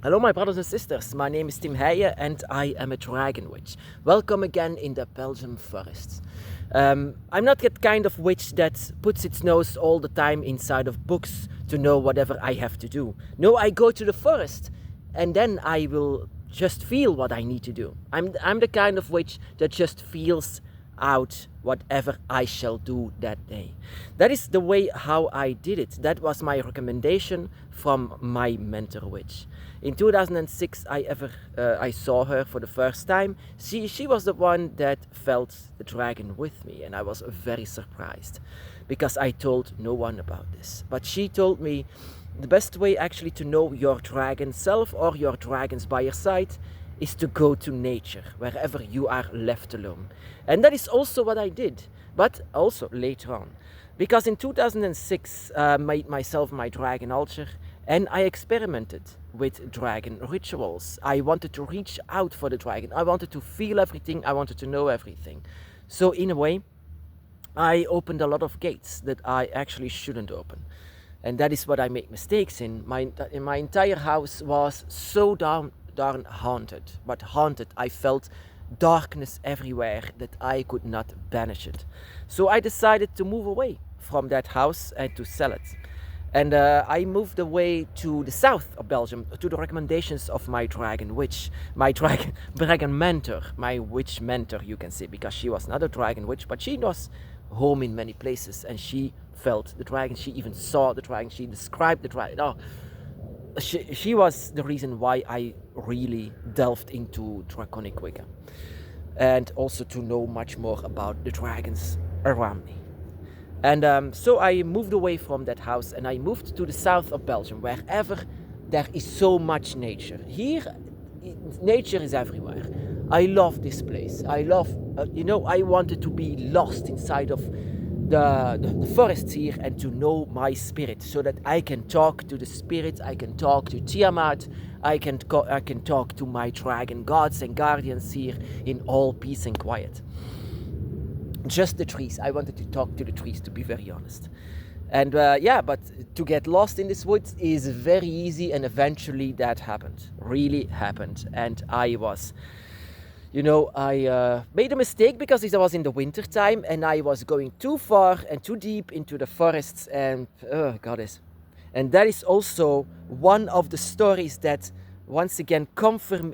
Hello my brothers and sisters, my name is Tim Heijen and I am a dragon witch. Welcome again in the Belgian forests. I'm not that kind of witch that puts its nose all the time inside of books to know whatever I have to do. No, I go to the forest and then I will just feel what I need to do. I'm the kind of witch that just feels out whatever I shall do that day. That is the way how I did it. That was my recommendation from my mentor witch. In 2006 I saw her for the first time. She was the one that felt the dragon with me, and I was very surprised because I told no one about this. But she told me the best way actually to know your dragon self or your dragons by your side is to go to nature, wherever you are left alone. And that is also what I did, but also later on. Because in 2006 I made myself my dragon altar and I experimented with dragon rituals. I wanted to reach out for the dragon. I wanted to feel everything. I wanted to know everything. So in a way, I opened a lot of gates that I actually shouldn't open. And that is what I made mistakes in. My entire house was so darn haunted. But haunted, I felt darkness everywhere that I could not banish it. So I decided to move away from that house and to sell it. And I moved away to the south of Belgium, to the recommendations of my dragon witch, my dragon mentor, my witch mentor, you can say, because she was not a dragon witch, but she was home in many places, and she felt the dragon, she even saw the dragon, she described the dragon. Oh, she was the reason why I really delved into draconic Wicca, and also to know much more about the dragons around me. And so I moved away from that house and I moved to the south of Belgium, wherever there is so much nature. Here, nature is everywhere. I love this place. I love, I wanted to be lost inside of the forests here and to know my spirit, so that I can talk to the spirits, I can talk to Tiamat, I can talk to my dragon gods and guardians here in all peace and quiet. Just the trees. I wanted to talk to the trees, to be very honest. And but to get lost in this woods is very easy, and eventually that happened. Really happened. And I was, I made a mistake because it was in the winter time and I was going too far and too deep into the forests, and goddess. And that is also one of the stories that once again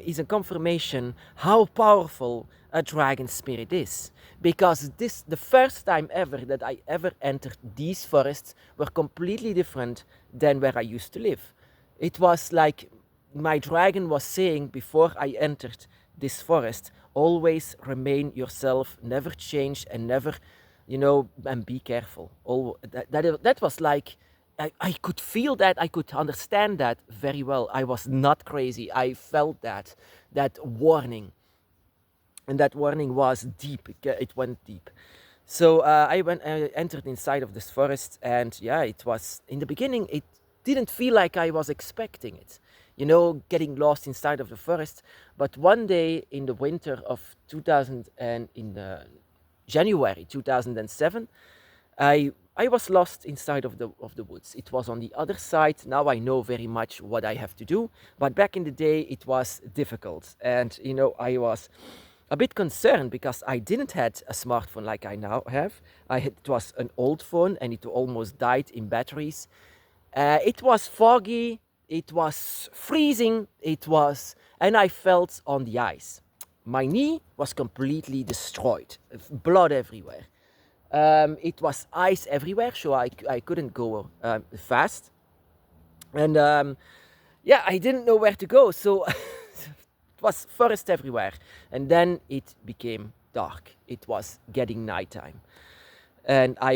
is a confirmation how powerful a dragon spirit is. Because the first time ever that I ever entered these forests were completely different than where I used to live. It was like my dragon was saying before I entered this forest, always remain yourself, never change, and never, and be careful. That was like, I could feel that, I could understand that very well. I was not crazy. I felt that warning. And that warning was deep. It went deep. So I entered inside of this forest, and it was, in the beginning, it didn't feel like I was expecting it, getting lost inside of the forest. But one day in the winter of January 2007, I was lost inside of the woods. It was on the other side. Now I know very much what I have to do, but back in the day it was difficult, and I was a bit concerned because I didn't had a smartphone like I now have. It was an old phone and it almost died in batteries. It was foggy, it was freezing, and I felt on the ice. My knee was completely destroyed, blood everywhere. It was ice everywhere, so I couldn't go fast. And I didn't know where to go, so it was forest everywhere. And then it became dark. It was getting nighttime. And I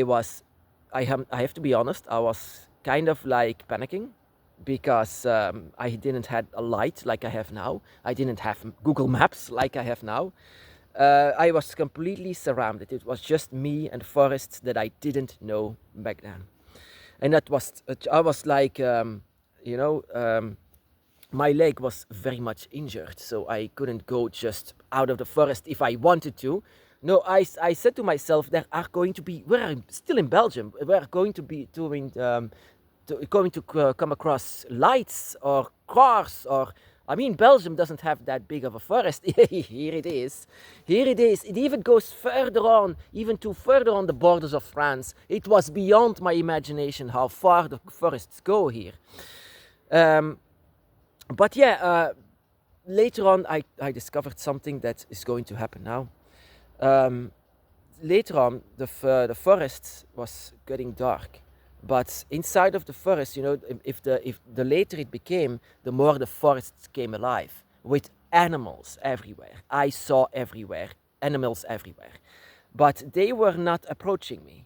have to be honest, I was kind of like panicking because I didn't have a light like I have now. I didn't have Google Maps like I have now. I was completely surrounded. It was just me and forests that I didn't know back then. And I was like, my leg was very much injured, so I couldn't go just out of the forest if I wanted to. No, I said to myself, we're still in Belgium, we're going to be going to come across lights or cars or I mean, Belgium doesn't have that big of a forest. Here it is. Here it is. It even goes further on, even to further on the borders of France. It was beyond my imagination how far the forests go here. But yeah, later on, I discovered something that is going to happen now. Later on, the forest was getting dark. But inside of the forest, if the later it became, the more the forests came alive with animals everywhere. I saw everywhere animals everywhere, but they were not approaching me,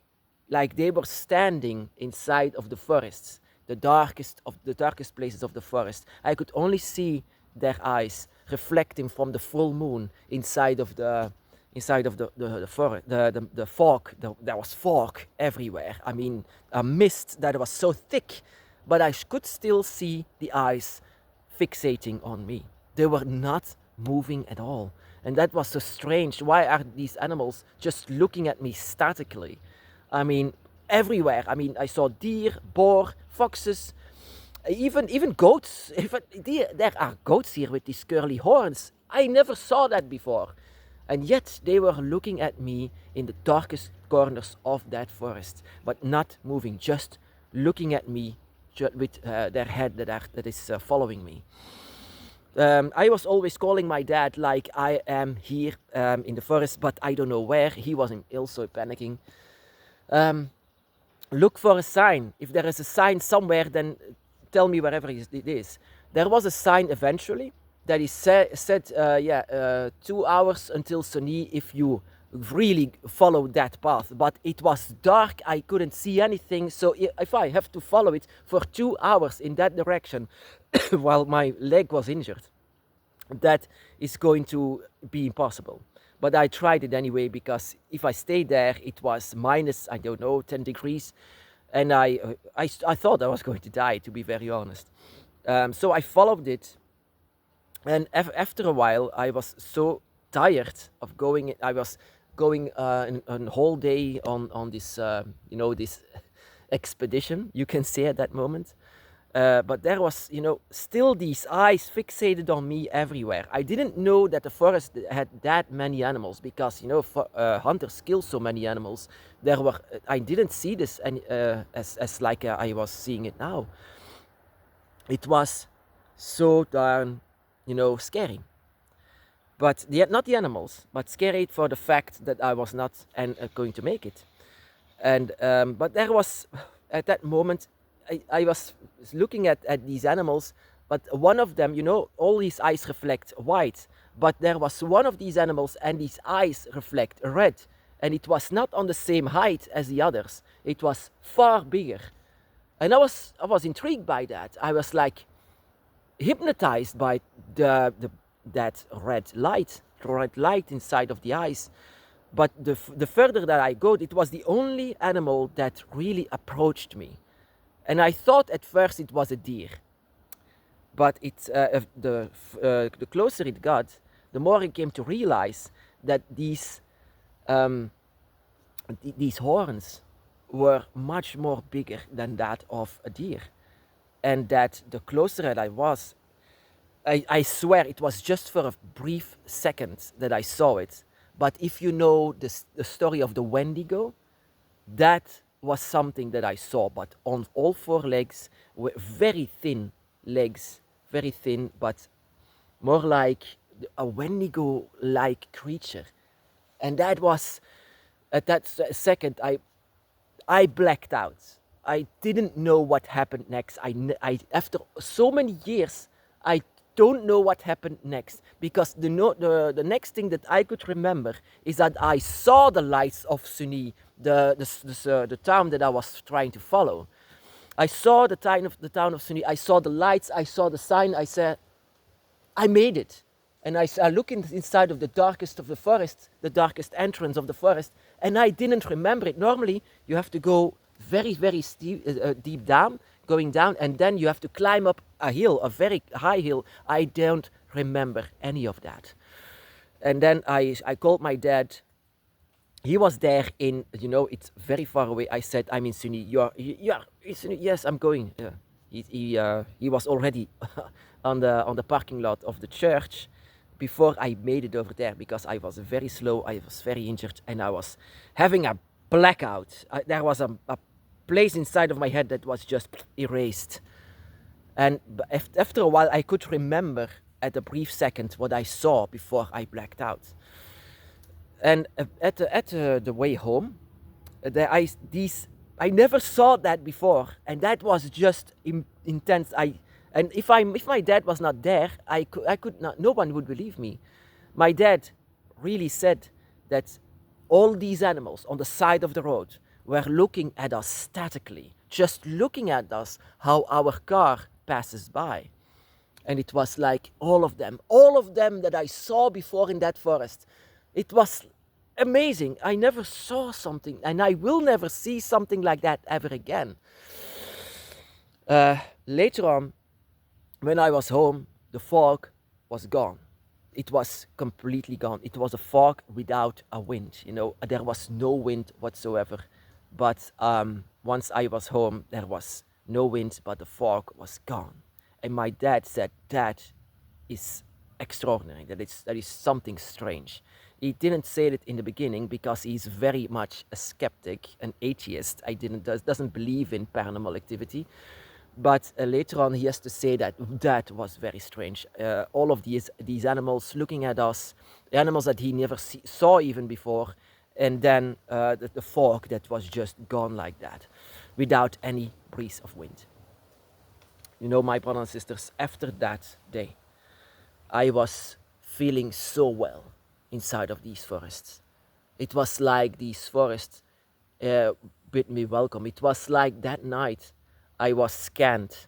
like they were standing inside of the forests, the darkest places of the forest. I could only see their eyes reflecting from the full moon inside of the forest, the fog. There was fog everywhere. I mean, a mist that was so thick, but I could still see the eyes fixating on me. They were not moving at all, and that was so strange. Why are these animals just looking at me statically? I mean, everywhere. I mean, I saw deer, boar, foxes, even goats. There are goats here with these curly horns. I never saw that before. And yet they were looking at me in the darkest corners of that forest, but not moving, just looking at me with their head that is following me. I was always calling my dad like I am here in the forest, but I don't know where. He was also panicking. Look for a sign. If there is a sign somewhere, then tell me wherever it is. There was a sign eventually that he said 2 hours until Sunny if you really follow that path. But it was dark, I couldn't see anything, so if I have to follow it for 2 hours in that direction while my leg was injured, that is going to be impossible. But I tried it anyway, because if I stayed there, it was minus, I don't know, 10 degrees, and I thought I was going to die, to be very honest. So I followed it. And after a while, I was so tired of going. I was going a whole day on this, this expedition, you can say at that moment. But there was, still these eyes fixated on me everywhere. I didn't know that the forest had that many animals, because, hunters kill so many animals. I didn't see this as like I was seeing it now. It was so darn scary. But not the animals, but scary for the fact that I was not going to make it. And but there was, at that moment, I was looking at these animals, but one of them, all these eyes reflect white, but there was one of these animals and these eyes reflect red, and it was not on the same height as the others. It was far bigger. And I was intrigued by that. I was like, hypnotized by that red light inside of the eyes. But the further that I go, it was the only animal that really approached me. And I thought at first it was a deer. But the closer it got, the more I came to realize that these horns were much more bigger than that of a deer. And that the closer that I was, I swear it was just for a brief second that I saw it. But if you know the story of the Wendigo, that was something that I saw, but on all four legs, with very thin legs, very thin, but more like a Wendigo-like creature. And that was, at that second, I blacked out. I didn't know what happened next. After so many years, I don't know what happened next, because the next thing that I could remember is that I saw the lights of Sunny, the town that I was trying to follow. I saw the town of Sunny. I saw the lights. I saw the sign. I said, I made it. And I look inside of the darkest of the forest, the darkest entrance of the forest, and I didn't remember it. Normally, you have to go very, very steep, deep down, going down, and then you have to climb up a hill, a very high hill. I don't remember any of that. And then I called my dad. He was there it's very far away. I said, I'm in Sunny. You are in Sunny? Yes, I'm going. Yeah. He was already on the parking lot of the church before I made it over there, because I was very slow, I was very injured, and I was having a blackout. There was a place inside of my head that was just erased. And after a while, I could remember at a brief second what I saw before I blacked out. And at the way home, I never saw that before, and that was just intense. And if my dad was not there, I could not. No one would believe me. My dad really said that all these animals on the side of the road were looking at us statically, just looking at us how our car passes by. And it was like all of them that I saw before in that forest. It was amazing. I never saw something, and I will never see something like that ever again. Later on, when I was home, the fog was gone. It was completely gone. It was a fog without a wind. There was no wind whatsoever. But once I was home, there was no wind, but the fog was gone. And my dad said that is extraordinary. That is something strange. He didn't say it in the beginning because he's very much a skeptic, an atheist. Doesn't believe in paranormal activity. But later on, he has to say that was very strange. All of these animals looking at us, animals that he never saw even before, and then the fog that was just gone like that, without any breeze of wind. My brothers and sisters, after that day, I was feeling so well inside of these forests. It was like these forests bid me welcome. It was like that night I was scanned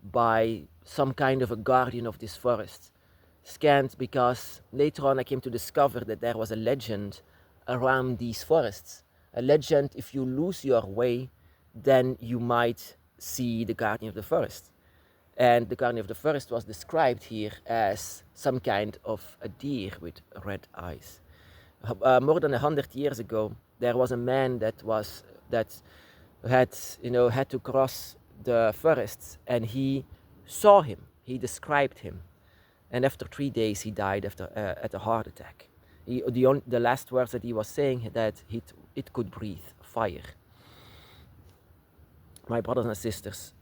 by some kind of a guardian of this forest. Scanned because later on I came to discover that there was a legend around these forests. A legend, if you lose your way, then you might see the guardian of the forest. And the guardian of the forest was described here as some kind of a deer with red eyes. More than 100 years ago, there was a man that had to cross the forests, and he saw him. He described him, and after 3 days, he died at a heart attack. The last words that he was saying that it could breathe fire. My brothers and sisters,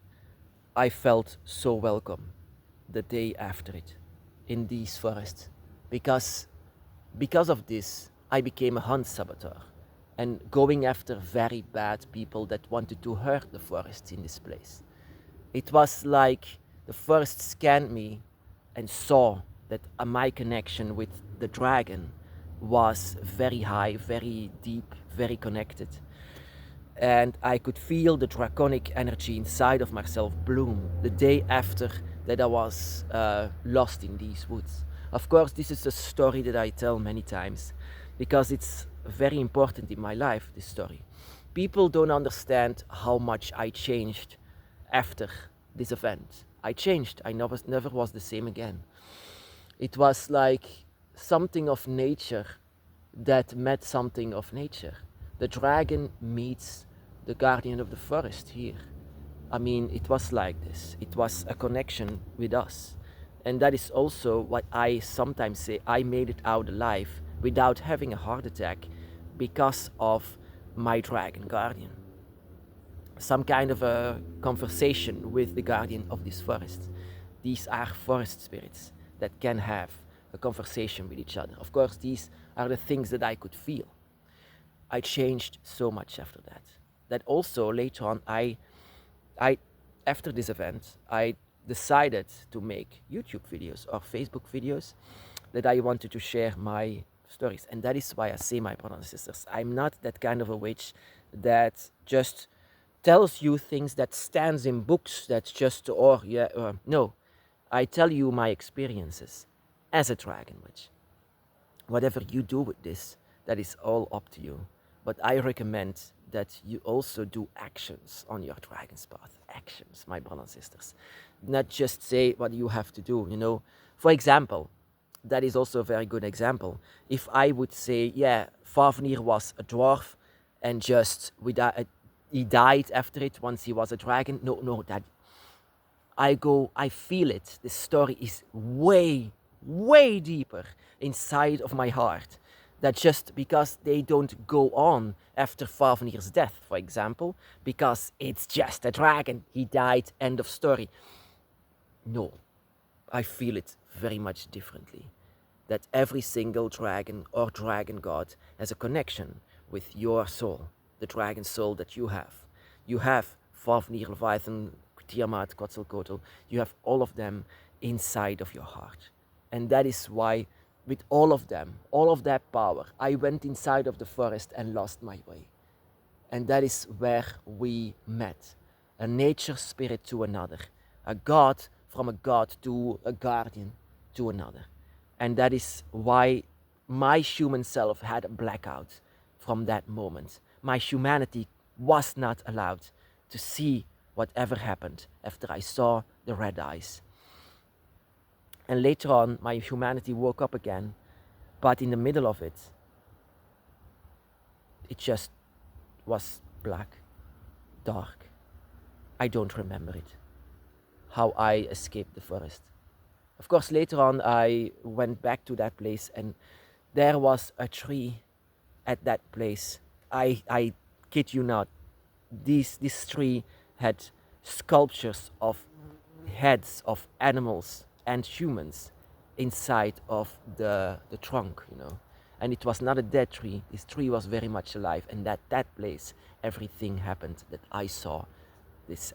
I felt so welcome the day after it in these forests, because of this I became a hunt saboteur and going after very bad people that wanted to hurt the forests in this place. It was like the forest scanned me and saw that my connection with the dragon was very high, very deep, very connected. And I could feel the draconic energy inside of myself bloom the day after that I was lost in these woods. Of course, this is a story that I tell many times because it's very important in my life, this story. People don't understand how much I changed after this event. I changed. I never was the same again. It was like something of nature that met something of nature. The dragon meets the guardian of the forest here. I mean, it was like this. It was a connection with us. And that is also what I sometimes say. I made it out alive without having a heart attack because of my dragon guardian. Some kind of a conversation with the guardian of this forest. These are forest spirits that can have a conversation with each other. Of course, these are the things that I could feel. I changed so much after that. That also later on, after this event, I decided to make YouTube videos or Facebook videos that I wanted to share my stories. And that is why I say, my brothers and sisters, I'm not that kind of a witch that just tells you things that stands in books, that's just, no. I tell you my experiences as a dragon witch. Whatever you do with this, that is all up to you. But I recommend that you also do actions on your dragon's path. Actions, my brothers and sisters. Not just say what you have to do, For example, that is also a very good example. If I would say, Fafnir was a dwarf and just he died after it once he was a dragon. No, that I feel it. The story is way, way deeper inside of my heart. That just because they don't go on after Fafnir's death, for example, because it's just a dragon, he died, end of story. No, I feel it very much differently. That every single dragon or dragon god has a connection with your soul, the dragon soul that you have. You have Fafnir, Leviathan, Tiamat, Quetzalcoatl, you have all of them inside of your heart. And that is why, with all of them, all of that power, I went inside of the forest and lost my way. And that is where we met. A nature spirit to another, a god from a god to a guardian to another. And that is why my human self had a blackout from that moment. My humanity was not allowed to see whatever happened after I saw the red eyes. And later on, my humanity woke up again, but in the middle of it, it just was black, dark. I don't remember it, how I escaped the forest. Of course, later on, I went back to that place, and there was a tree at that place. I kid you not, this tree had sculptures of heads of animals and humans inside of the trunk, you know. And it was not a dead tree. This tree was very much alive, and that place, everything happened that I saw. This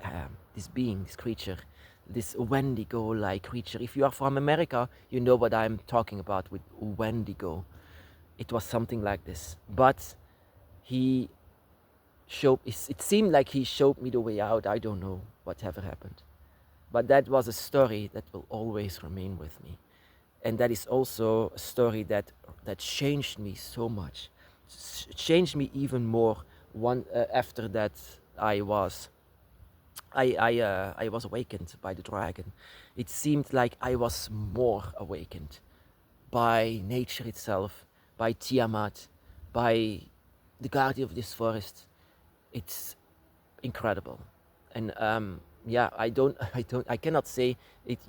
being, this creature, this Wendigo-like creature. If you are from America, you know what I'm talking about with Wendigo. It was something like this, but he it seemed like he showed me the way out. I don't know whatever happened, but that was a story that will always remain with me. And that is also a story that changed me so much. Changed me even more after that. I was awakened by the dragon. It seemed like I was more awakened by nature itself, by Tiamat, by the guardian of this forest. It's incredible. And yeah, I cannot say it.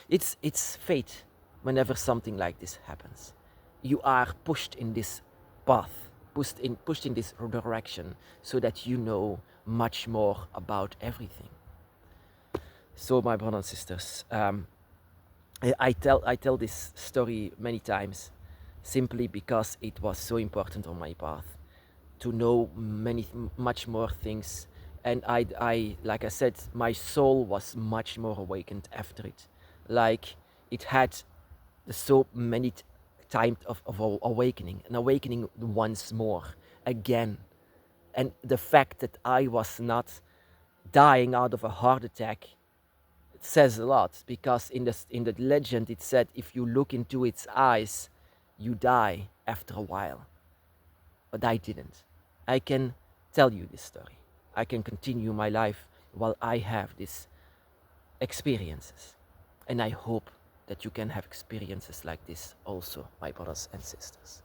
It's fate. Whenever something like this happens, you are pushed in this path, pushed in this direction, so that you know much more about everything. So, my brothers and sisters, I tell this story many times, simply because it was so important on my path to know much more things. And I like I said, my soul was much more awakened after it. Like it had so many times of awakening, and awakening once more, again. And the fact that I was not dying out of a heart attack, it says a lot, because in the legend it said if you look into its eyes, you die after a while. But I didn't. I can tell you this story. I can continue my life while I have these experiences. And I hope that you can have experiences like this also, my brothers and sisters.